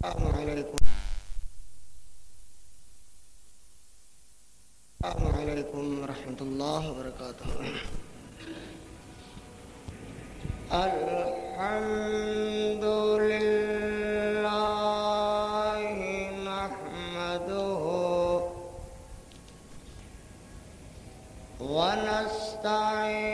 السلام علیکم ورحمۃ اللہ وبرکاتہ. الحمد للہ نحمده ونستعینه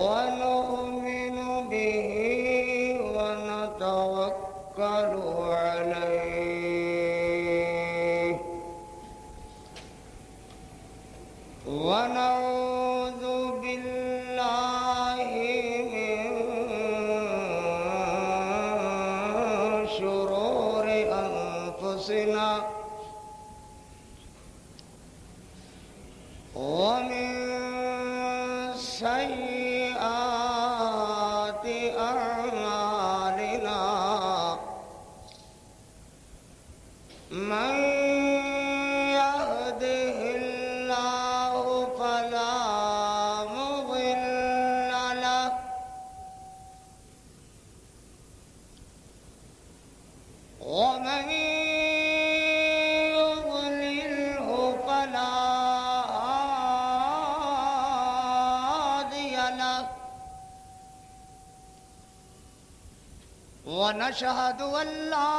ونؤمن به ونتوكل عليه ونعوذ بالله من شرور أنفسنا ومن سيئات أعمالنا من يهده الله فلا مضل له ومن يضلله فلا ونشهد أن لا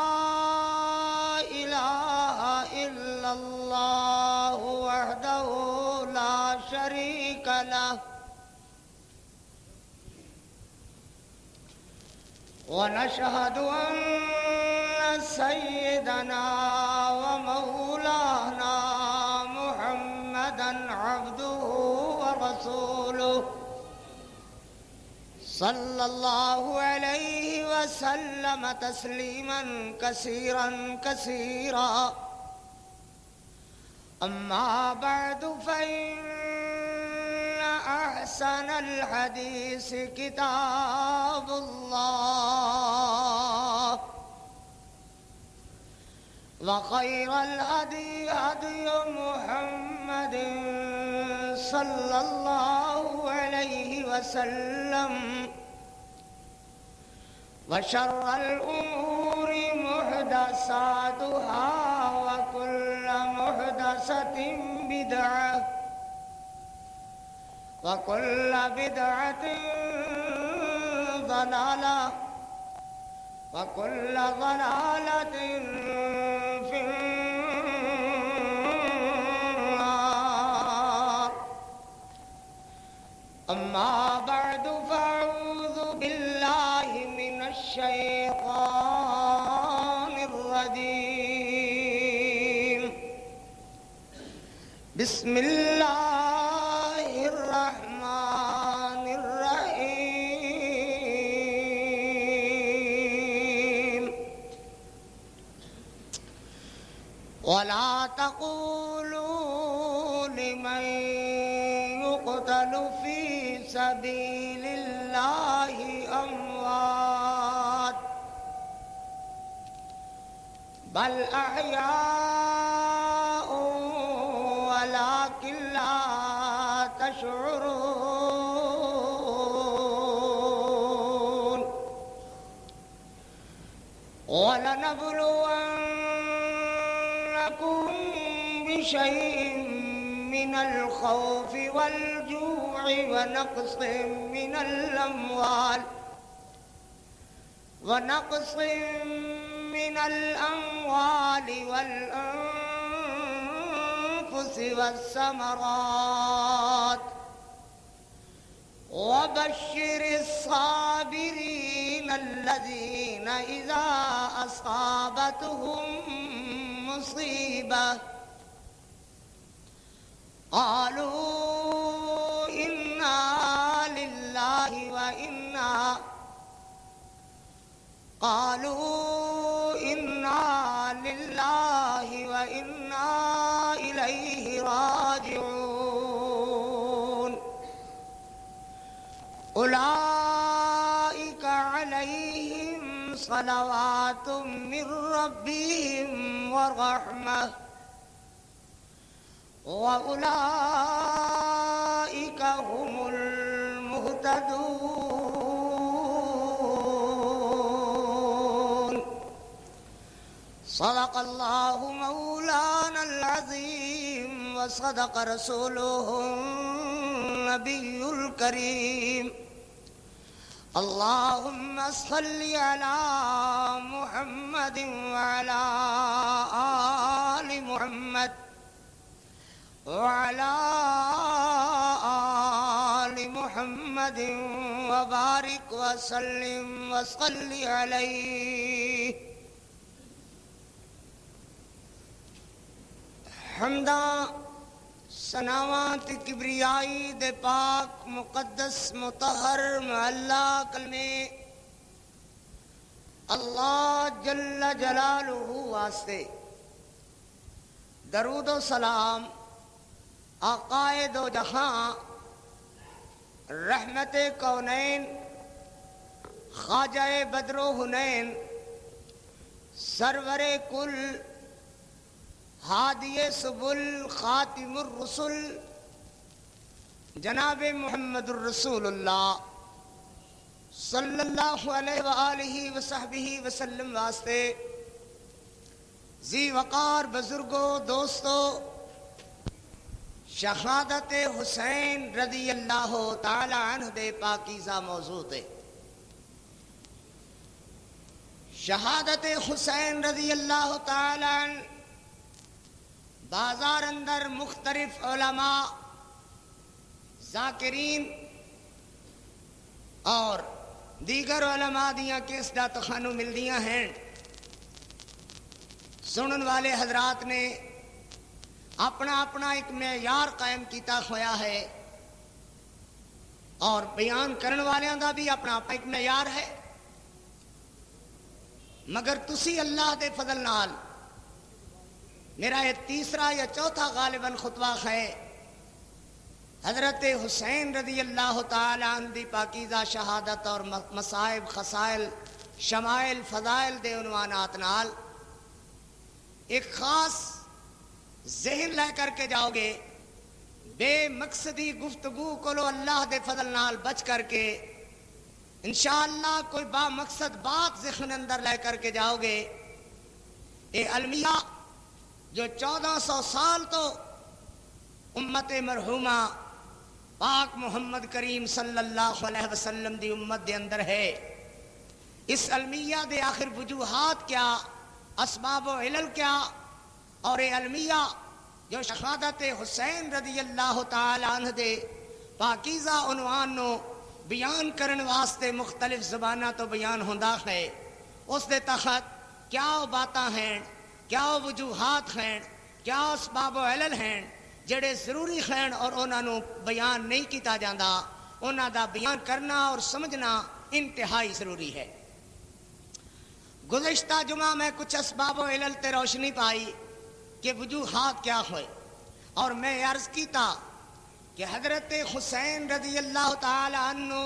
إله إلا الله وحده لا شريك له ونشهد أن سيدنا ومولانا محمدا عبده ورسوله صلى الله عليه وسلم تسليما كثيرا كثيرا. أما بعد فإن أحسن الحديث كتاب الله وخير الهدي هدي محمد صلى الله عليه وسلم وشر الأمور محدثاتها وكل محدثة بدعة وكل بدعة ضلالة وكل ضلالة في النار. أما بعد فأعوذ بالله من الشيطان الرجيم. بسم الله الرحمن الرحيم. ولا تقولوا لمن يقتل في سبيل الله أموات بل أحياء ولكن لا تشعرون. ولنبلونكم بشيء من الخوف والجوع ونقص من الأموال والأنفس والثمرات وبشر الصابرين الذين إذا أصابتهم مصيبة قالوا إنا لله وإنا إليه راجعون. أولئك عليهم صلوات من ربهم ورحمة وأولئك هم المهتدون صدق الله مولانا العظيم وصدق رسوله النبي الكريم اللهم صل على محمد وعلى آل محمد وعلى آل محمد وبارك وسلم وصل عليه حمدا سناوات کبریائی دے پاک مقدس مطہر معلا کلمے اللہ جل جلالہ واسطے درود و سلام آقائے دو جہاں رحمت کونین خواجہ بدر و حنین سرور کل ہادی سبل خاتم الرسل جناب محمد الرسول اللہ صلی اللہ علیہ وآلہ وصحبہ وسلم واسطے ذی وقار بزرگوں دوستو شہادت حسین رضی اللہ تعالی عنہ دے پاکیزہ موضوع دے شہادت حسین رضی اللہ تعالی عنہ بازار اندر مختلف علماء ذاکرین اور دیگر علماء دیاں کیسٹاں تخانو مل دیاں ہیں سنن والے حضرات نے اپنا اپنا ایک معیار قائم کیتا ہویا ہے اور بیان کرن والیاں دا بھی اپنا اپنا ایک معیار ہے مگر تسی اللہ دے فضل نال میرا یہ تیسرا یا چوتھا غالباً خطبہ ہے حضرت حسین رضی اللہ تعالی عنہ دی پاکیزہ شہادت اور مصائب خصائل شمائل فضائل دے عنوانات نال ایک خاص ذہن لے کر کے جاؤ گے بے مقصدی گفتگو کو لو اللہ دے فضل نال بچ کر کے انشاءاللہ کوئی با مقصد بات ذہن اندر لے کر کے جاؤ گے اے المیہ جو 1400 سال تو امت مرحومہ پاک محمد کریم صلی اللہ علیہ وسلم دی امت دے اندر ہے اس المیہ دے آخر وجوہات کیا اسباب و علل کیا اور اے المیہ جو شہادت حسین رضی اللہ تعالی عنہ دے پاکیزہ عنوان نو بیان کرن واسطے مختلف زبانہ تو بیان ہوندا ہے اس دے تحت کیا باتاں ہیں کیا وجوہات ہیں کیا اسباب و علل ہیں جڑے ضروری ہیں اور انہاں نو بیان نہیں کیتا جاندا انہاں دا بیان کرنا اور سمجھنا انتہائی ضروری ہے گزشتہ جمعہ میں کچھ اسباب و علل تے روشنی پائی کہ وجوہات کیا ہوئے اور میں عرض کیتا کہ حضرت حسین رضی اللہ تعالی عنہ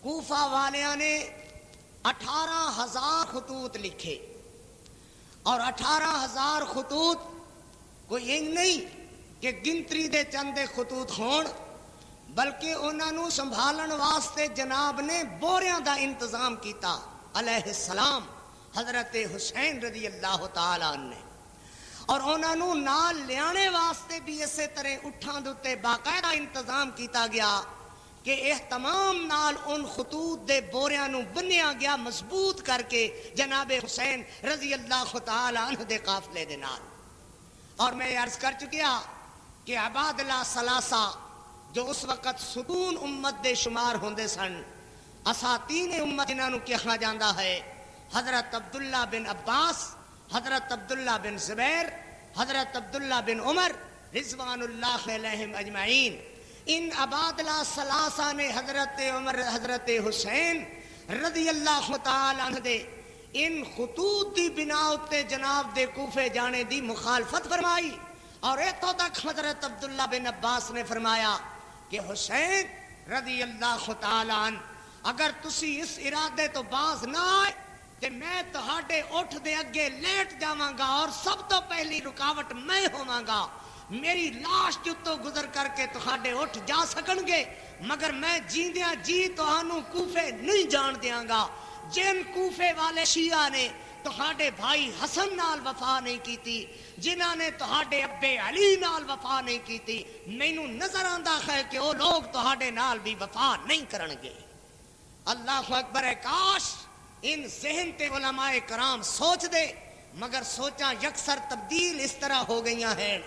کوفہ والیاں نے 18,000 خطوط لکھے اور 18,000 خطوط کوئی یہ نہیں کہ گنتری دے چندے خطوط ہون بلکہ انہاں نو سنبھالن واسطے جناب نے بوریاں دا انتظام کیتا علیہ السلام حضرت حسین رضی اللہ تعالی عنہ نے اور انہاں نو نال لیانے واسطے بھی اسی طرح اٹھاں دوتے باقاعدہ انتظام کیتا گیا کہ اہتمام نال ان خطوط دے بوریاں نو بنیا گیا مضبوط کر کے جناب حسین رضی اللہ تعالی عنہ دے قافلے دے نال اور میں عرض کر چکیا کہ عبادلہ ثلاثہ جو اس وقت ستون امت دے شمار ہوندے سن اساتین امت جنہاں نو کہا جاندا ہے حضرت عبداللہ بن عباس حضرت عبداللہ بن زبیر حضرت عبداللہ بن عمر رضوان اللہ علیہم اجمعین ان عبادلہ ثلاثہ نے حضرت عمر حضرت حسین رضی اللہ تعالی عنہ دے ان خطوط دی بنا اتے جناب دے کوفے جانے دی مخالفت فرمائی اور اتوں تک حضرت عبداللہ بن عباس نے فرمایا کہ حسین رضی اللہ تعالی عنہ اگر تسی اس ارادے تو باز نہ آئے کہ میں تہاڈے اٹھ دے اگے لیٹ جاواں گا اور سب تو پہلی رکاوٹ میں ہوواں گا. میری لاش جتوں گزر کر کے تہاڈے اٹھ جا سکن گے مگر میں جیندیاں جی تہانوں کوفے نہیں جان دیاں گا. جن کوفے والے شیعہ نے تہاڈے بھائی حسن نال وفا نہیں کیتی, جنہاں نے تہاڈے ابے علی نال وفا نہیں کیتی, مینوں نظر آندا ہے کہ وہ لوگ تہاڈے نال بھی وفا نہیں کرن گے. اللہ اکبر ہے. کاش ان ذہن تے علماء کرام سوچ دے, مگر سوچاں یکسر تبدیل اس طرح ہو گئیاں ہیں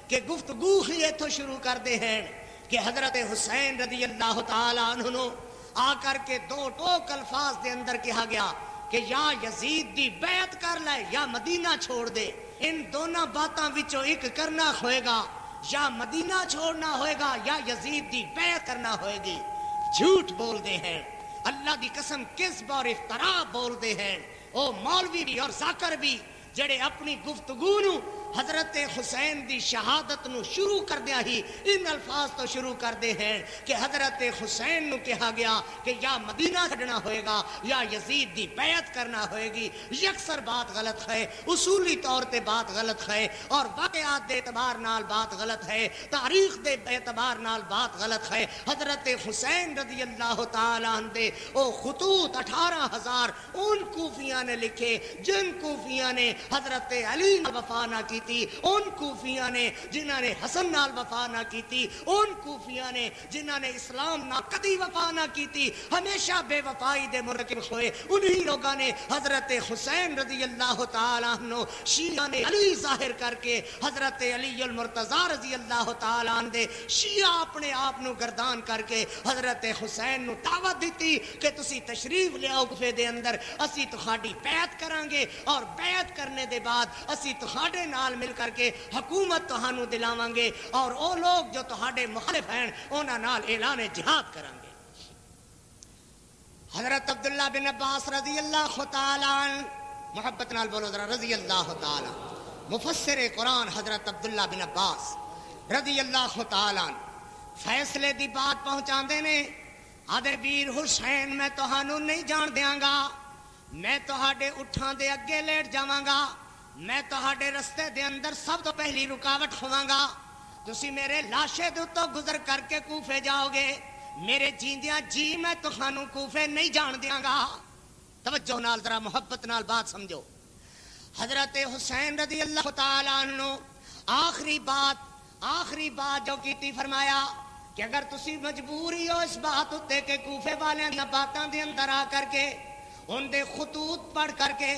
کہ گفتگو ہی ایتھوں شروع کر دے ہیں کہ حضرت حسین رضی اللہ تعالی عنہ آ کر کے دو ٹوک الفاظ دے اندر کہا گیا کہ یا یزید دی بیعت کر لے یا مدینہ چھوڑ دے. ان دونوں باتاں وچوں ایک کرنا ہوئے گا, یا مدینہ چھوڑنا ہوئے گا یا یزید دی بیعت کرنا ہوئے گی. جھوٹ بول دے ہیں, اللہ دی قسم کذب اور افترا بول دے ہیں. او مولوی بھی اور ذاکر بھی جڑے اپنی گفتگو نو حضرت حسین دی شہادت نو شروع کر دیا ہی ان الفاظ تو شروع کر دے ہیں کہ حضرت حسین نو کہا گیا کہ یا مدینہ چھڈنا ہوئے گا یا یزید دی بیعت کرنا ہوئے گی. یکسر بات غلط ہے, اصولی طور تے بات غلط ہے, اور واقعات دے اعتبار نال بات غلط ہے, تاریخ دے اعتبار نال بات غلط ہے. حضرت حسین رضی اللہ تعالی عنہ دے او خطوط 18,000 ان کوفیاں نے لکھے جن کوفیاں نے حضرت علی نال وفا نہ کی تھی, ان کوفیاں نے جنہاں نے حسن نال وفا نہ کی تھی, ان کوفیاں نے جنہاں نے اسلام نہ کدی وفا نہ کی تھی, ہمیشہ بے وفائی دے مرتکب ہوئے. انہی لوگاں نے حضرت حسین رضی اللہ تعالی عنہ شیعہ نے علی ظاہر کر کے حضرت علی المرتضی رضی اللہ تعالی عنہ دے شیعہ اپنے آپ نو گردان کر کے حضرت حسین نو دعوت دیتی کہ تسی تشریف لے آؤ کوفے دے اندر, اسی تہاڈی بیعت کران گے اور بیعت کرنے دے بعد اسی تہاڈے نال مل کر کے حکومت تہانوں دلاواں گے, اور او لوگ جو تہاڈے مخالف ہیں انہاں نال اعلان جہاد کران گے. حضرت عبداللہ بن عباس رضی اللہ تعالی عنہ, محبت نال بولو ذرا, رضی اللہ تعالی, مفسر قرآن حضرت عبداللہ بن عباس رضی اللہ تعالی عنہ فیصلے دی بات پہنچاندے نے. آدھے ویر حسین میں تہانوں نہیں جان دیاں گا, میں تہاڈے اٹھاں دے اگے لیٹ جاواں گا, میں تہاڈے رستے دے اندر سب تو پہلی رکاوٹ ہوواں گا, تسی میرے لاشے دے تو گزر کر کے کوفے جاؤ گے, میرے جیندیاں جی میں تہانوں کوفے نہیں جان دیاں گا. توجہ نال ذرا محبت نال بات سمجھو. حضرت حسین رضی اللہ تعالی عنہ آخری بات جو کیتی فرمایا کہ اگر تسی مجبوری ہو اس بات اتے کہ کوفے والیاں دی باتاں دے اندر آ کر کے ان دے خطوط پڑھ کر کے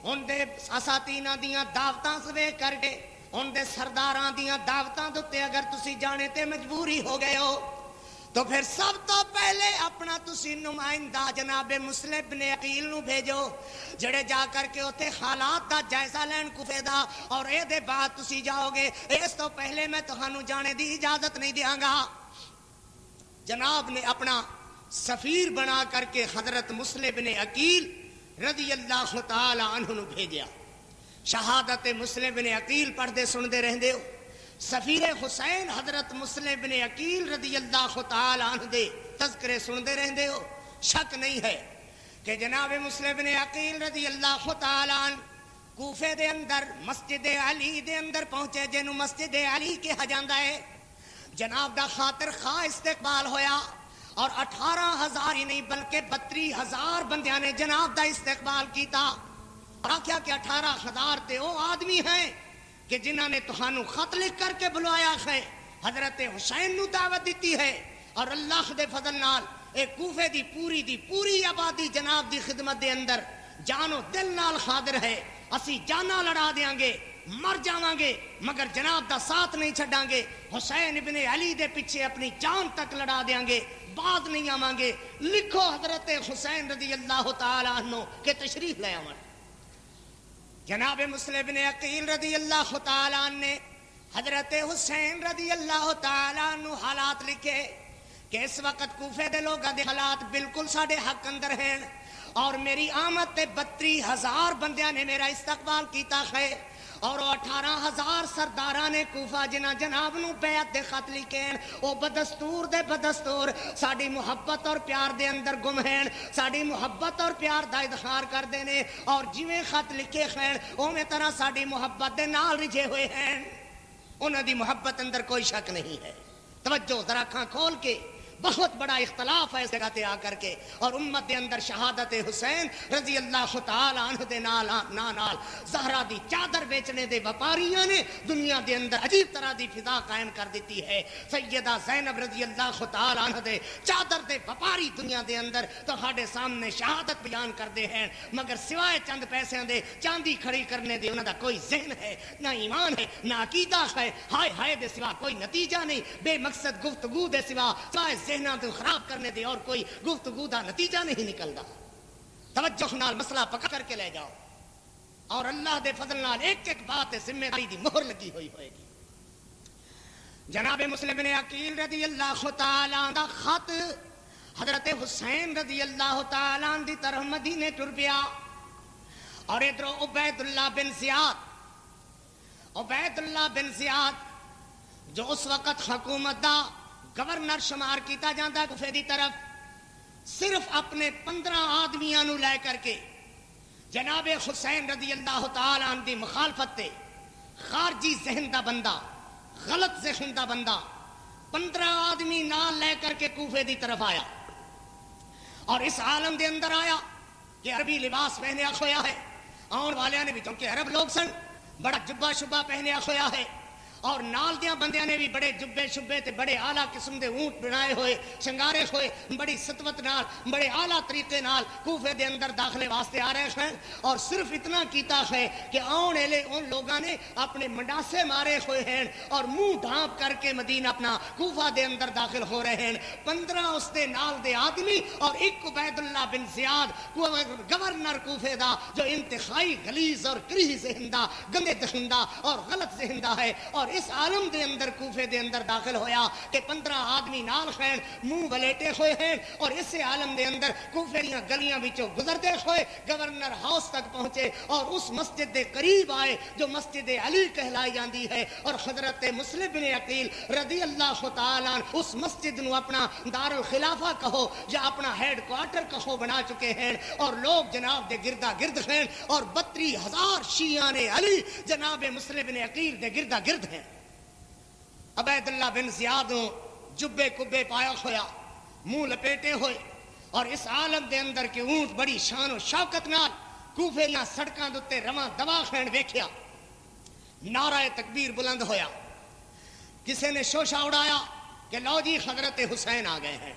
ان دے اساتینہ دیاں دعوتاں سوے کر کے ان دے سرداراں دیاں دعوتاں دے اگر تسی جانے تے مجبوری ہو گئے ہو تو پھر سب تو پہلے اپنا تسی نمائندہ جناب مسلم بن عقیل نو بھیجو, جڑے جا کر کے اوتھے حالات دا جائزہ لین کوفے دا, اور اے دے بعد تسی جاؤ گے. اس تو پہلے میں تہانوں جانے دی اجازت نہیں دیاں گا. جناب نے اپنا سفیر بنا کر کے حضرت مسلم بن عقیل رضی اللہ تعالی عنہ نو بھیجیا. شہادت مسلم بن عقیل پڑھدے سندے رہندے ہو, سفیر حسین حضرت مسلم بن عقیل رضی اللہ تعالی عنہ دے تذکرے سندے رہندے ہو. شک نہیں ہے کہ جناب مسلم بن عقیل رضی اللہ تعالی عنہ کوفے دے اندر مسجد علی دے اندر پہنچے, جنوں مسجد علی کہا جاندا ہے. جناب دا خاطر خواہ استقبال ہویا اور 18,000 ہی نہیں بلکہ 32,000 بندیاں نے جناب دا استقبال کیتا. اور کیا کہ 18,000 تے وہ آدمی ہیں کہ جنہاں نے تہانوں خط لکھ کر کے بلوایا ہے, حضرت حسین نو دعوت دیتی ہے, اور اللہ دے فضل نال ایک کوفے دی پوری آبادی جناب دی خدمت دے اندر جان و دل نال حاضر ہے. اسی جانا لڑا دیاں گے, مر جاواں گے, مگر جناب دا ساتھ نہیں چھڈاں گے. حسین ابن علی دے پیچھے اپنی جان تک لڑا دیاں گے, بعد نہیں آواں گے. لکھو حضرت حسین رضی اللہ تعالی عنہ کہ تشریف لے آون. جناب مسلم بن عقیل رضی اللہ تعالی عنہ نے حضرت حسین رضی اللہ تعالی عنہ حالات لکھے کہ اس وقت کوفے دے لوگاں دے حالات بالکل ساڈے حق اندر ہیں, اور میری آمد تے 32,000 بندیاں نے میرا استقبال کیتا ہے, اور 18,000 سرداراں نے کوفہ جنہ جناب نو بیعت دے خط لکھے او بدستور دے بدستور ساڈی محبت اور پیار دے اندر گم ہیں، ساڈی محبت اور پیار دا اظہار کردے نے، اور جویں خط لکھے ہیں اوویں طرح ساڈی محبت دے نال رجھے ہوئے ہیں، انہاں دی محبت اندر کوئی شک نہیں ہے۔ توجہ ذرا اکھاں کھول کے، بہت بڑا اختلاف ہے اس جگہ تے آ کر کے، اور امت دے اندر شہادت حسین رضی اللہ تعالی عنہ دے نال زہرا دی چادر بیچنے دے وپاریاں نے دنیا دے اندر عجیب طرح دی فضا قائم کر دیتی ہے۔ سیدہ زینب رضی اللہ تعالی عنہ دے چادر دے وپاری دنیا دے اندر تہاڈے سامنے شہادت بیان کردے ہیں، مگر سوائے چند پیسے دے چاندی کھڑی کرنے دے انہاں دا کوئی ذہن ہے نہ ایمان ہے نہ عقیدہ ہے، ہائے ہائے دے سوا کوئی نتیجہ نہیں، بے مقصد گفتگو دے سوا ذہناں تو خراب کرنے دے اور کوئی گفتگو دا نتیجہ نہیں نکلدا۔ توجہ نال مسئلہ پکا کر کے لے جاؤ، اور اللہ دے فضل نال ایک ایک بات ذمہ داری دی مہر لگی ہوئی ہوئے گی۔ جناب مسلم بن عقیل رضی اللہ تعالی عنہ دا خط حضرت حسین رضی اللہ تعالی عنہ دی طرف مدینے ٹر پیا، اور ادھر عبید اللہ بن زیاد جو اس وقت حکومت دا گورنر شمار کیتا جاندہ کوفے دی طرف، صرف اپنے 15 آدمیاں نو لے کر کے جناب حسین رضی اللہ تعالی عنہ دی مخالفت تے خارجی ذہن دا بندہ، غلط ذہن دا بندہ 15 آدمی نال لے کر کے کوفے دی طرف آیا، اور اس عالم دے اندر آیا کہ عربی لباس پہنے ہویا ہے، آن والے نے بھی چونکہ عرب لوگ سن، بڑا جبہ شبہ پہنے ہویا ہے، اور نال دیاں بندیاں نے بھی بڑے جبے شبے تے بڑے اعلیٰ قسم دے اونٹ بنائے ہوئے، شنگارے ہوئے، بڑی سطوت نال، بڑے اعلیٰ طریقے نال کوفے دے اندر داخلے واسطے آ رہے ہیں، اور صرف اتنا کیتا ہے کہ آن ایلے ان لوگاں نے اپنے منڈاسے مارے ہوئے ہیں اور منہ ڈھانپ کر کے مدینہ اپنا کوفہ دے اندر داخل ہو رہے ہیں۔ 15 اس دے نال دے آدمی اور ایک عبید اللہ بن زیاد گورنر کوفے دا جو انتہائی غلیظ اور کریہ ذہن دا، گندے ذہن دا اور غلط ذہن دا ہے، اور اس عالم دے اندر کوفے دے اندر داخل ہویا کہ 15 آدمی نال ہیں، منہ ولیٹے ہوئے ہیں، اور اس عالم دے اندر کوفے دیاں گلیاں وچوں گزرتے ہوئے گورنر ہاؤس تک پہنچے، اور اس مسجد دے قریب آئے جو مسجد علی کہلائی جاندی ہے، اور حضرت مسلم بن عقیل رضی اللہ تعالیٰ عنہ اس مسجد نو اپنا دار الخلافہ کہو یا اپنا ہیڈ کوارٹر کہو بنا چکے ہیں، اور لوگ جناب دے گردہ گرد ہیں، اور 32,000 شیعان علی جناب مسلم بن عقیل دے گردہ گرد ہیں۔ عبید اللہ بن زیاد جبے کبے پایا ہویا، منہ لپیٹے ہوئے، اور اس عالم دے اندر کے اونٹ بڑی شان و شوکت نال کوفے دیاں سڑکاں دے اوتے رواں دوا خین ویکھیا، نعرہ تکبیر بلند ہویا، کسی نے شوشہ اڑایا کہ لو جی حضرت حسین آ گئے ہیں،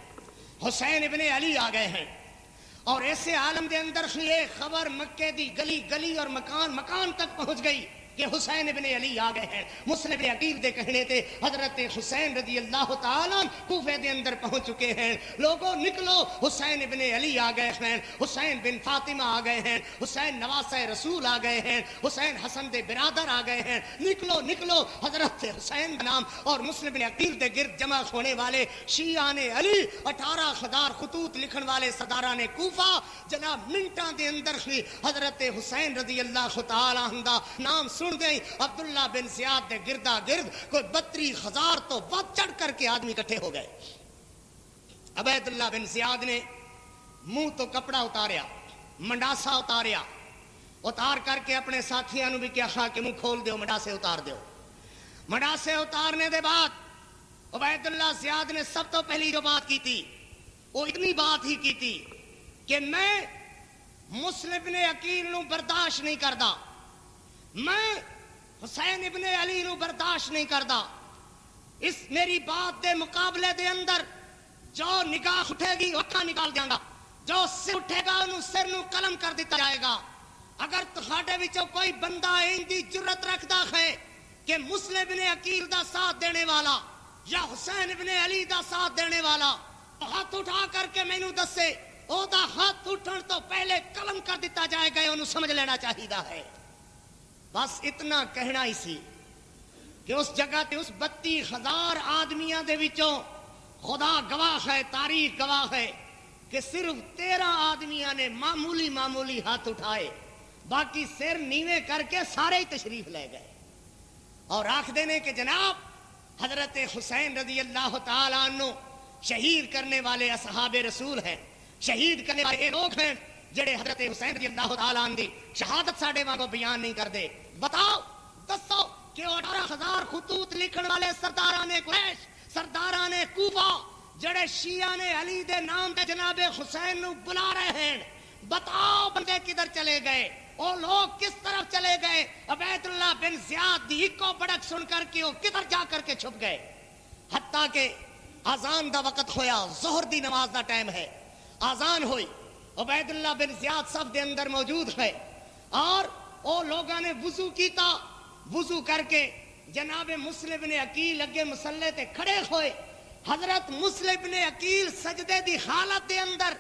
حسین ابن علی آ گئے ہیں، اور ایسے عالم دے اندر یہ خبر مکے دی گلی گلی اور مکان مکان تک پہنچ گئی کہ حسین ابن علی آ گئے ہیں۔ مسلم بن عقیل دے کہنے تے حضرت حسین رضی اللہ تعالیٰ کوفے دے اندر پہنچ چکے ہیں، لوگوں نکلو حسین ابن علی آ گئے ہیں، حسین بن فاطمہ آ گئے ہیں، حسین نواسہ رسول آ گئے ہیں، حسین حسن دے برادر آ گئے ہیں، نکلو نکلو حضرت حسین نام۔ اور مسلم بن عقیل دے گرد جمع ہونے والے شیعان علی 18,000 خطوط لکھن والے سرداران کوفہ جناب منٹاں دے اندر ہی حضرت حسین رضی اللہ تعالیٰ عنہ دا نام سن گئی۔ عبداللہ بن زیاد دے گردہ گرد کوئی 32,000 تو ود چڑھ کر کے آدمی اکٹھے ہو گئے۔ عبید اللہ بن زیاد نے منہ تو کپڑا اتاریا، منڈاسا اتاریا، اتار کر کے اپنے ساتھیاں نو بھی کیا خواہ کہ منہ کھول دیو، منڈاسے اتار دیو۔ منڈاسے اتارنے دے بعد عبید اللہ زیاد نے سب تو پہلی جو بات کی تھی وہ اتنی بات ہی کی تھی کہ میں مسلم بن عقیل نو برداشت نہیں کردا، میں حسین ابن علی نو برداشت نہیں کردا، اس میری بات دے مقابلے دے اندر جو نگاہ اٹھے گی اکھاں نکال دیاں گا، جو سر اٹھے گا انہوں سر نو قلم کر دیتا جائے گا۔ اگر تہاڈے وچوں کوئی بندہ ایندی جرت رکھدا ہے کہ مسلم ابن عقیل دا ساتھ دینے والا یا حسین ابن علی دا ساتھ دینے والا ہاتھ اٹھا کر کے مینوں دسے، او دا ہاتھ اٹھن تو پہلے قلم کر دیتا جائے گا، انہوں سمجھ لینا چاہیدا ہے۔ بس اتنا کہنا ہی سی کہ اس جگہ تے اس 32,000 آدمیاں دے وچوں خدا گواہ ہے، تاریخ گواہ ہے کہ صرف 13 آدمیاں نے معمولی ہاتھ اٹھائے، باقی سر نیوے کر کے سارے ہی تشریف لے گئے اور آخ دینے کہ جناب حضرت حسین رضی اللہ تعالیٰ عنہ شہید کرنے والے اصحاب رسول ہیں، شہید کرنے والے لوگ ہیں جڑے حضرت حسین رضی اللہ تعالیٰ عنہ دی شہادت ساڑے وہاں کو بیان نہیں کر دے۔ بتاؤ دسو کہ 18,000 خطوط لکھن والے سرداران قریش، سرداران کوفہ جڑے شیعہ نے علی دے نام تے جناب حسین نو بلا رہے ہیں، بتاؤ بندے کدھر چلے گئے؟ وہ لوگ کس طرف چلے گئے؟ عبید اللہ بن زیاد دی اکو بڑک سن کر کے وہ کدھر جا کر کے چھپ گئے؟ حتیٰ کہ آزان دا وقت ہویا، ظہر دی نماز دا ٹائم ہے، آزان ہوئی، عبید اللہ بن زیاد سب دے اندر موجود ہے اور وہ لوگاں نے وضو کیتا، وضو کر کے جناب مسلم بن عقیل اگے مسلے تے کھڑے ہوئے۔ حضرت مسلم بن عقیل سجدے دی حالت دے اندر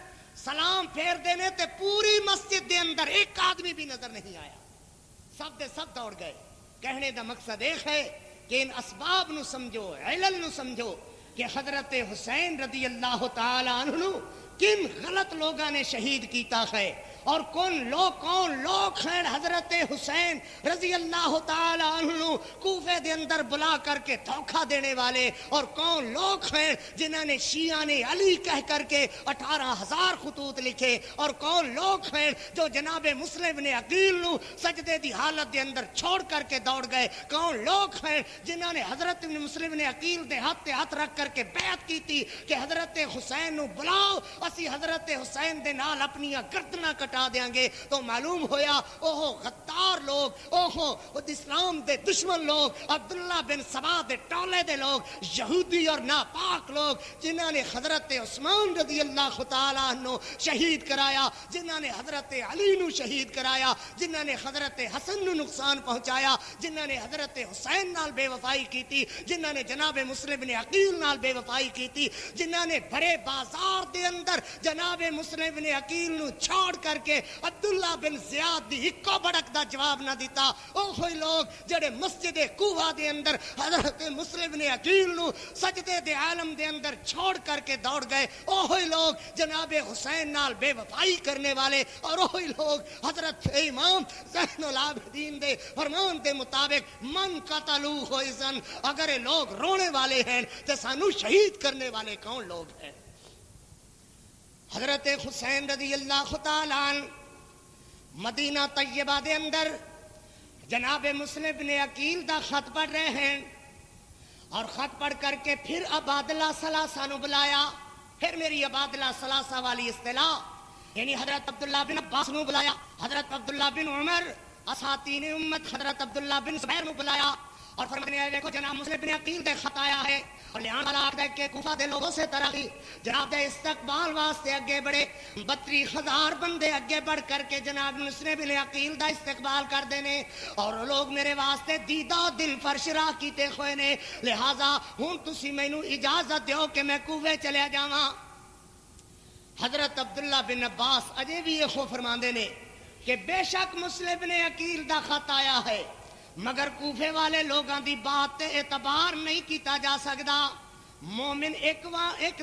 سلام پھیر دینے تے پوری مسجد دے اندر ایک آدمی بھی نظر نہیں آیا، سب دے سب دوڑ گئے۔ کہنے دا مقصد ایک ہے کہ ان اسباب نو سمجھو، علل نو سمجھو کہ حضرت حسین رضی اللہ تعالی عنہ کن غلط لوگاں نے شہید کیتا ہے اور کون لوگ ہیں حضرت حسین رضی اللہ تعالی عنہ کوفے دے اندر بلا کر کے دھوکہ دینے والے، اور کون لوگ ہیں جنہوں نے شیعہ نے علی کہہ کر کے 18,000 خطوط لکھے، اور کون لوگ ہیں جو جناب مسلم نے عقیل نو سجدے دی حالت دے اندر چھوڑ کر کے دوڑ گئے، کون لوگ ہیں جنہوں نے حضرت مسلم نے عقیل دے ہاتھ رکھ کر کے بیعت کی تھی کہ حضرت حسین نو بلاؤ، اسی حضرت حسین دے نال اپنی گردناں کٹا دیاں گے۔ تو معلوم ہویا اوہ غدار لوگ، اوہ اسلام دے دشمن لوگ، عبداللہ بن سبا دے ٹولے دے لوگ، یہودی اور ناپاک لوگ جنہوں نے حضرت عثمان رضی اللہ تعالیٰ عنہ شہید کرایا، جنہوں نے حضرت علی نو شہید کرایا، جنہوں نے حضرت حسن نو نقصان پہنچایا، جنہوں نے حضرت حسین نال بے وفائی کی تھی، جنہوں نے جناب مسلم بن عقیل نال بے وفائی کی تھی، جنہوں نے بھرے بازار دے اندر جناب مسلم بن عقیل نو چھوڑ کر کے عبداللہ بن زیاد دی اکو بڑک دا جواب نہ دیتا، اوہی لوگ جڑے مسجد کوفہ دے اندر حضرت مسلم بن عقیل نو سجدے دے عالم دے اندر چھوڑ کر کے دوڑ گئے، اوہی لوگ جناب حسین نال بے وفائی کرنے والے، اور اوہی لوگ حضرت امام زین العابدین دے فرمان دے مطابق من قتلوہ اذن، اگر لوگ رونے والے ہیں تو سانو شہید کرنے والے کون لوگ ہیں؟ حضرت حسین رضی اللہ تعالیٰ عنہ مدینہ طیبہ دے اندر جناب مسلم بن عقیل دا خط پڑھ رہے ہیں، اور خط پڑھ کر کے پھر عبادلہ ثلاثہ نو بلایا، پھر میری عبادلہ ثلاثہ والی اصطلاح یعنی حضرت عبداللہ بن عباس نو بلایا، حضرت عبداللہ بن عمر اساتین امت حضرت عبداللہ بن زبیر نو بلایا، اور فرمانے آئے دیکھو جناب مسلم بن عقیل دے خط آیا ہے، اور لحاظ والا آگے کہ کوفہ دے لوگوں سے ترقی جناب دے استقبال واسطے اگے بڑھے، 32,000 بندے اگے بڑھ کر کے جناب مسلم بن عقیل دا استقبال کر دینے، اور لوگ میرے واسطے دیدہ دل فرش راہ کیتے ہوئے نے، لہذا ہوں تسی مینوں اجازت دیو کہ میں کوفے چلے جاواں۔ حضرت عبداللہ بن عباس اجے بھی یہ فرماندے نے کہ بے شک مسلم بن عقیل دا خط آیا ہے، مگر کوفے والے لوگاں دی بات تے اعتبار نہیں کیتا جا سکدا، مومن ایک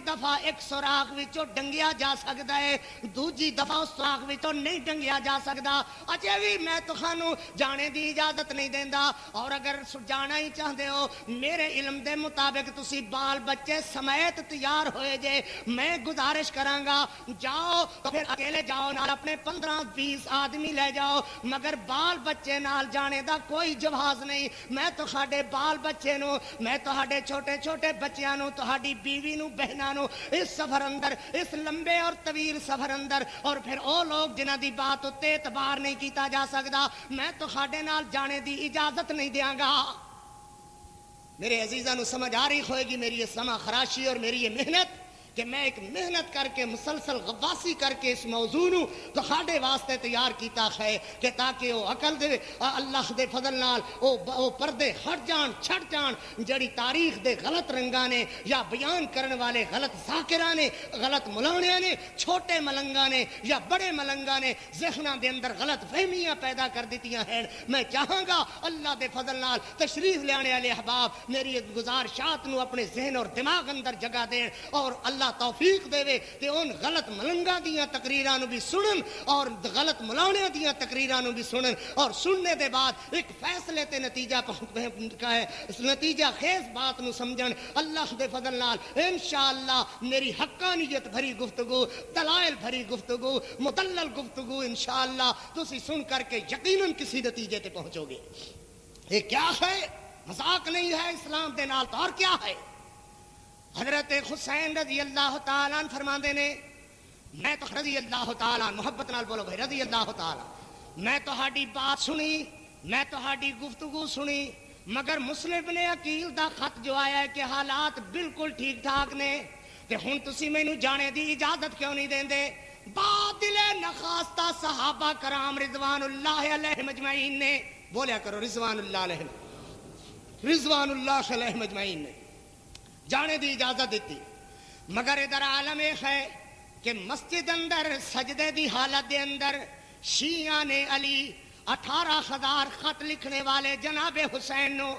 دفعہ ایک سوراخ وچوں ڈنگیا جا سکدا ہے، دوجی دفعہ اس سوراخ وچوں نہیں ڈنگیا جا سکدا، اجے بھی میں تہانوں جانے دی اجازت نہیں دیندا، اور اگر جانا ہی چاہدے ہو میرے علم دے مطابق تسی بال بچے سمیت تیار ہوئے جے، میں گزارش کراں گا جاؤ تو پھر اکیلے جاؤ، نال اپنے 15-20 آدمی لے جاؤ، مگر بال بچے نال جانے دا کوئی جواز نہیں، میں تہاڈے بال بچے نو، میں تہاڈے چھوٹے چھوٹے بچیاں نو، تہاڈی بیوی نو، بہناں نو اس سفر اندر، اس لمبے اور طویل سفر اندر، اور پھر او لوگ جنہاں دی بات اُتے اعتبار نہیں کیتا جا سکدا، میں تہاڈے نال جانے دی اجازت نہیں دیاں گا۔ میرے عزیزاں نو سمجھ آ رہی ہوئے گی میری یہ سما خراشی اور میری یہ محنت کہ میں ایک محنت کر کے مسلسل غواسی کر کے اس موضوع نو تہاڈے واسطے تیار کیتا ہے کہ تاکہ وہ عقل دے اللہ دے فضل نال او پردے ہٹ جان، چھٹ جان، جڑی تاریخ دے غلط رنگاں نے یا بیان کرن والے غلط ذاکراں نے، غلط ملانیاں نے، چھوٹے ملنگاں نے یا بڑے ملنگاں نے ذہناں دے اندر غلط فہمیاں پیدا کر دیتیاں ہیں۔ میں چاہاں گا اللہ دے فضل نال تشریف لیانے والے احباب میری گزارشات نو اپنے ذہن اور دماغ اندر جگہ دین، اور اللہ اللہ توفیق دے تے ان غلط ملنگاں دیاں تقریراں نو بھی سنن اور غلط ملاونے دیاں تقریراں نو بھی سنن اور سننے دے بعد ایک فیصلے تے نتیجہ نتیجہ خیز بات نو سمجھن. اللہ دے فضل نال انشاءاللہ میری حقانیت بھری گفتگو دلائل بھری گفتگو مدلل گفتگو انشاءاللہ تسی سن کر کے یقیناً کسی نتیجے تے پہنچو گے. یہ کیا ہے؟ مذاق نہیں ہے اسلام دے نال تو اور کیا ہے؟ حضرت حسین رضی اللہ تعالیٰ عنہ فرماندے نے میں تو رضی اللہ تعالیٰ محبت نال بولو بھائی رضی اللہ تعالیٰ میں تہاڈی بات سنی میں تہاڈی گفتگو سنی مگر مسلم ابن عقیل دا خط جو آیا ہے کہ حالات بالکل ٹھیک ٹھاک نے تے ہن تسی مینوں جانے دی اجازت کیوں نہیں دیندے؟ باطل نخواستہ صحابہ کرام رضوان اللہ علیہم اجمعین نے بولیا کرو رضوان اللہ علیہم رضوان اللہ علیہم اجمعین نے جانے دی اجازت دیتی مگر ادھر عالم ایک ہے کہ مسجد اندر سجدے دی حالت دے اندر شیعہ نے علی 18,000 خط لکھنے والے جناب حسین نو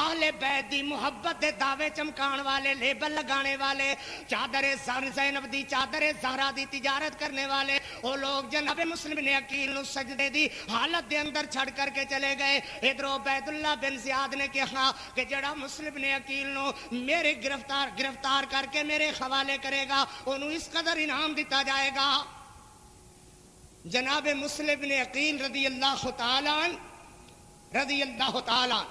اہل بیت دی محبت دے دعوے چمکان والے لیبل لگانے والے چادر زینب دی چادر زہرا دی تجارت کرنے والے وہ لوگ جناب مسلم نے عقیل نو سجدے دی حالت دے اندر چھڑ کر کے چلے گئے. ادھر عبید اللہ بن زیاد نے کہا کہ جڑا مسلم نے عقیل نو میرے گرفتار کر کے میرے حوالے کرے گا انہوں اس قدر انعام دیتا جائے گا. جناب مسلم بن عقیل رضی اللہ تعالیٰ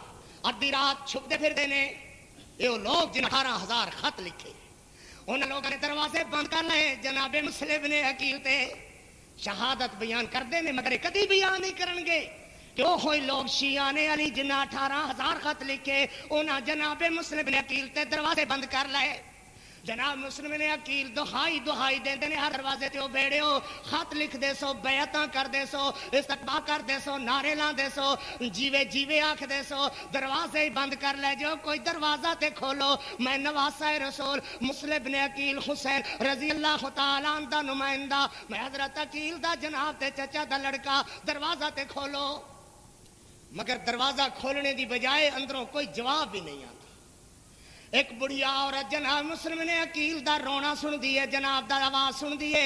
ادھی رات چھپتے پھرتے نے یہ لوگ جن 18,000 خط لکھے ان لوگوں نے دروازے بند کر لے جناب مسلم بن عقیل تے شہادت بیان کردے نے مگر کدی بیان نہیں کرن گے کہ وہ ہوئی لوگ شیعہ نے علی جنہ 18,000 خط لکھے انہاں جناب مسلم بن عقیل تے دروازے بند کر لے. جناب مسلم نے عقیل دہائی دیندے نے ہر دروازے تے او بیڑے ہو خط لکھ دے سو بیعتاں کر دے سو استقبال کر دے سو نعرے لاں دے سو جیوے آکھ دے سو دروازے ہی بند کر لے جو کوئی دروازہ تے کھولو میں نواسہ رسول مسلم بن عقیل حسین رضی اللہ تعالیٰ عنہ دا نمائندہ میں حضرت عقیل دا جناب تے چچا دا لڑکا دروازہ تے کھولو مگر دروازہ کھولنے دی بجائے اندروں کوئی جواب بھی نہیں آتا. ایک بڑھیا عورت جناب مسلم نے عقیل دا رونا سن دیے جناب دا آواز سن دیے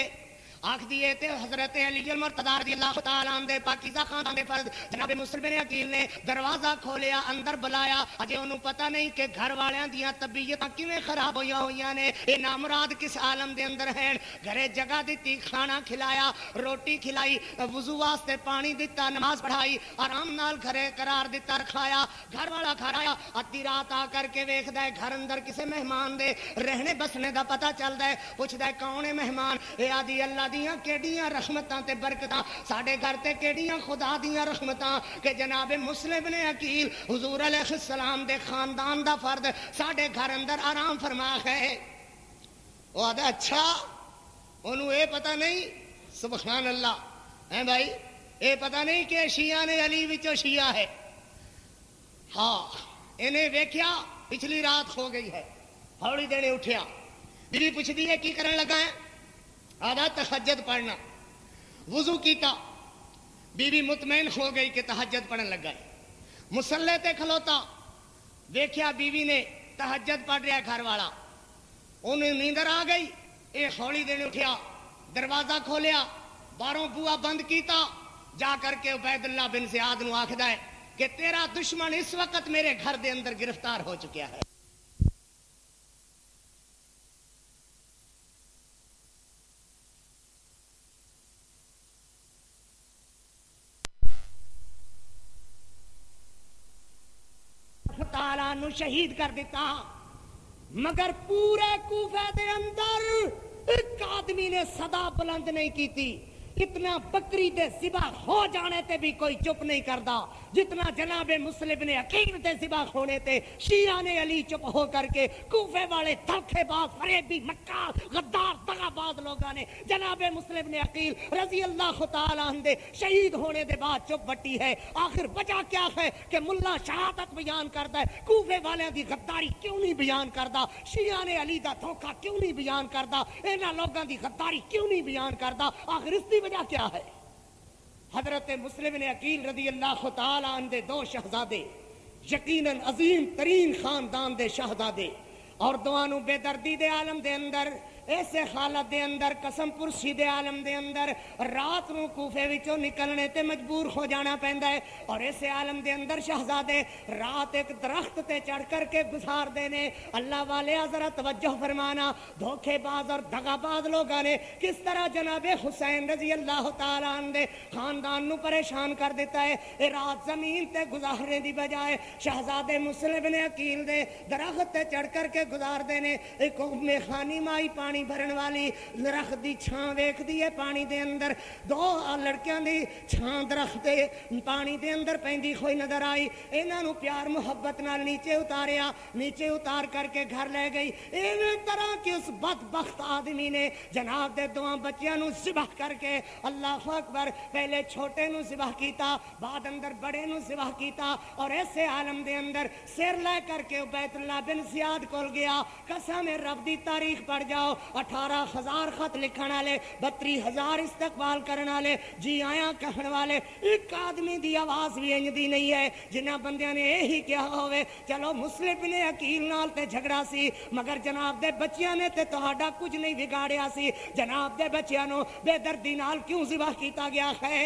آکھ دیے تے حضرت علی المرتضی رضی اللہ تعالیٰ عنہ دے پاکیزہ خاندان دے فرد جناب مسلم نے عقیل نے دروازہ کھولیا اندر بلایا اجے انہوں پتہ نہیں کہ گھر والیاں دیاں طبیعتاں کیویں خراب ہویاں نے اے نامراد کس عالم دے اندر ہیں. گھرے جگہ دتی کھانا کھلایا روٹی کھلائی وضو واسطے پانی دتا نماز پڑھائی آرام نال گھرے قرار دتا رکھایا گھر والا گھر آیا ادھی رات آ کر کے ویکھدا ہے گھر اندر کسے مہمان دے رہنے بسنے دا پتہ چلدا ہے پوچھدا ہے کون ہے مہمان اے آدھی اللہ دیاں کیڑیاں رحمتاں تے برکتاں ساڈے گھر تے کیڑیاں خدا دیاں رحمتاں کہ جناب مسلم نے عقیل حضور علیہ السلام دے خاندان دا فرد ساڈے گھر اندر آرام فرما ہے. وہ آدھا اچھا انہوں اے پتہ نہیں سبحان اللہ ہیں بھائی اے پتہ نہیں کہ شیعہ نے علی وچوں شیعہ ہے. ہاں انہیں ویکھیا پچھلی رات ہو گئی ہے ہولی دینے اٹھیا بیوی پوچھدی ہے کی کرن لگا ہے آدھا تہجد پڑھنا وضو کیتا بیوی مطمئن ہو گئی کہ تہجد پڑھن لگا ہے. مصلے تے کھلوتا دیکھیا بیوی نے تہجد پڑھ رہا گھر والا انہیں نیندر آ گئی اے ہولی دینے اٹھیا دروازہ کھولیا باہروں بوا بند کیتا جا کر کے عبید اللہ بن زیاد نو آکھدا ہے کہ تیرا دشمن اس وقت میرے گھر دے اندر گرفتار ہو چکیا ہے. تعالیٰ نو شہید کر دیتا مگر پورے کوفے دے اندر ایک آدمی نے صدا بلند نہیں کی تھی. اتنا بکری دے ذبح ہو جانے تے بھی کوئی چپ نہیں کردا جتنا جناب مسلم نے عقیل دے ذبح ہونے تے شیعہ نے علی چپ ہو کر کے کوفے والے دھوکے باز فریبی مکار غدار دغا باز لوگاں نے جناب مسلم نے عقیل رضی اللہ تعالیٰ عنہ دے شہید ہونے دے بعد چپ بٹی ہے. آخر وجہ کیا ہے کہ ملا شہادت بیان کردا ہے کوفے والے دی غداری کیوں نہیں بیان کردا شیعہ نے علی دا دھوکا کیوں نہیں بیان کردا انہاں لوگاں دی غداری کیوں نہیں بیان کردا آخر اس دی وجہ کیا ہے؟ حضرت مسلم نے عقیل رضی اللہ تعالیٰ عنہ دے 2 شہزادے یقیناً عظیم ترین خاندان دے شہزادے اور دوانو بے دردی دے عالم دے اندر ایسے حالت دے اندر قسم پرسی دے عالم دے اندر رات نو کوفے وچوں نکلنے تے مجبور ہو جانا پیندا ہے، اور ایسے عالم دے اندر شہزادے رات ایک درخت تے چڑھ کر کے گزار دینے۔ اللہ والے ذرا توجہ فرمانا، دھوکے باز اور دغا باز لوگاں نے کس طرح جناب حسین رضی اللہ تعالیٰ عنہ دے خاندان نو پریشان کر دیتا ہے۔ اے رات زمین تے گزارنے دی بجائے شہزادے مسلم بن عقیل دے درخت تے چڑھ کر کے گزار دینے۔ ایک میخانی مائی پانی بھرن والی درخت دی چھاں ویکھ دی ہے پانی دے اندر، دو لڑکیاں دی چھاں درخت دے پانی دے اندر پیندی ہوئی نظر آئی، انہاں نو پیار محبت نال نیچے اتاریا، نیچے اتار کر کے گھر لے گئی۔ ایویں طرح کہ اس بدبخت آدمی نے جناب دے دو بچیاں نو ذبح کر کے اللہ اکبر پہلے چھوٹے نو ذبح کیتا، بعد اندر بڑے نو ذبح کیتا، اور ایسے عالم دے اندر سر لے کر کے بیت اللہ بن زیاد کول گیا۔ قسم رب دی تاریخ پڑھ جاؤ، 18,000 خط لکھن والے، 32,000 استقبال کرن والے، جی آیا کہن والے، ایک آدمی دی آواز بھی انج دی نہیں ہے جنہ بندیاں نے یہی کیا ہوئے چلو مسلم نے عقیل نال تے جھگڑا سی، مگر جناب دے بچیاں نے تے تہاڈا کچھ نہیں بگاڑیا سی، جناب دے بچیاں نو بے دردی نال کیوں ذبح کیتا گیا ہے؟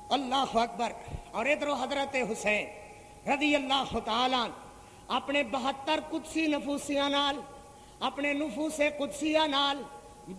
اللہ اکبر۔ اور ادھر حضرت حسین رضی اللہ تعالیٰ اپنے 72 قدسی نفوسیاں نال، اپنے نفوس قدسیہ نال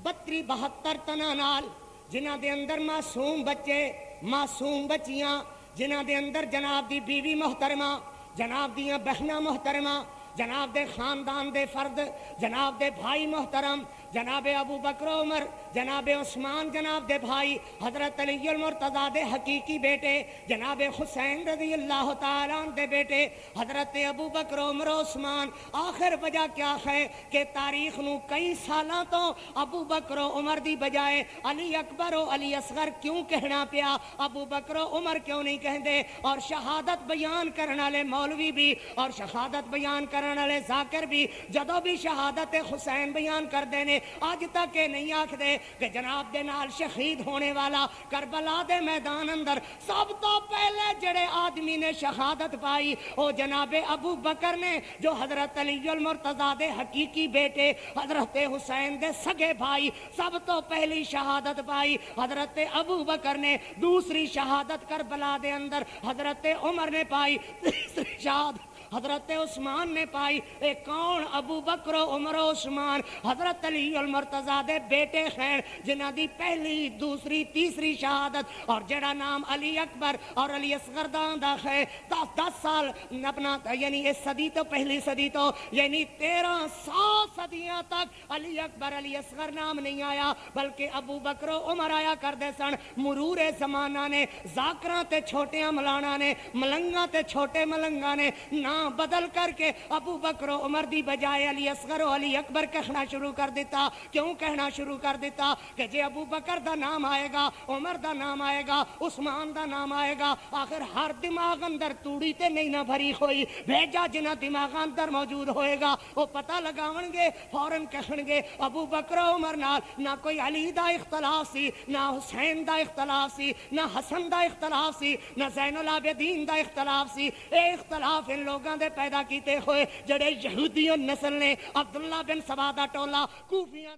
72 تنا نال، جنہ دے اندر معصوم بچے معصوم بچیاں، جنہ دے اندر جناب دی بیوی محترمہ، جناب دیاں بہناں محترمہ، جناب دے خاندان دے فرد، جناب دے بھائی محترم، جناب ابو بکر عمر، جناب عثمان جناب دے بھائی، حضرت علی المرتضیٰ دے حقیقی بیٹے، جناب حسین رضی اللہ تعالیٰ عنہ دے بیٹے حضرت ابو بکر عمر عثمان۔ آخر وجہ کیا ہے کہ تاریخ نو کئی سالاں تو ابو بکر عمر دی بجائے علی اکبر و علی اصغر کیوں کہنا پیا، ابو بکر عمر کیوں نہیں کہندے؟ اور شہادت بیان کرنے والے مولوی بھی اور شہادت بیان کرنے والے ذاکر بھی جدوں بھی شہادت حسین بیان کر دینے آج تک یہ نہیں آکھدے کہ جناب دے نال شہید ہونے والا کربلا دے میدان اندر سب تو پہلے جڑے آدمی نے شہادت پائی وہ جناب ابو بکر نے، جو حضرت علی المرتضیٰ دے حقیقی بیٹے حضرت حسین دے سگے بھائی، سب تو پہلی شہادت پائی حضرت ابو بکر نے، دوسری شہادت کربلا دے اندر حضرت عمر نے پائی، تیسری شہادت حضرت عثمان نے پائی۔ اے کون؟ ابو بکر عمر عثمان حضرت علی المرتضیٰ دے بیٹے ہیں جنہ دی پہلی دوسری تیسری شہادت، اور جڑا نام علی اکبر اور علی اصغر دا ہے 10 سال اپنا یعنی اس صدی تو پہلی صدی تو یعنی 1300 صدیاں تک علی اکبر علی اصغر نام نہیں آیا، بلکہ ابو بکر عمر آیا کردے سن۔ مرور زمانہ نے ذاکراں تے چھوٹیاں ملانا نے ملنگاں تے چھوٹے ملنگاں نے نام بدل کر کے ابو بکر و عمر دی بجائے علی اصغر و علی اکبر کہنا شروع کر دیتا۔ کیوں کہنا شروع کر دیتا؟ کہ جے ابو بکر دا نام آئے گا، عمر دا نام آئے گا، عثمان دا نام آئے گا، آخر ہر دماغ اندر توڑی تے نہیں نہ بھری ہوئی، بھیجا جنہ دماغ اندر موجود ہوئے گا وہ پتہ لگاون گے، فوراً کہن گے ابو بکر و عمر نال نہ کوئی علی دا اختلاف سی، نہ حسین دا اختلاف سی، نہ حسن دا اختلاف سی، نہ زین العابدین دا اختلاف سی۔ اے اختلاف ان لوگاں دے پیدا کیتے ہوئے جڑے یہودیوں نسل نے عبداللہ بن سبا دا ٹولا کوفیاں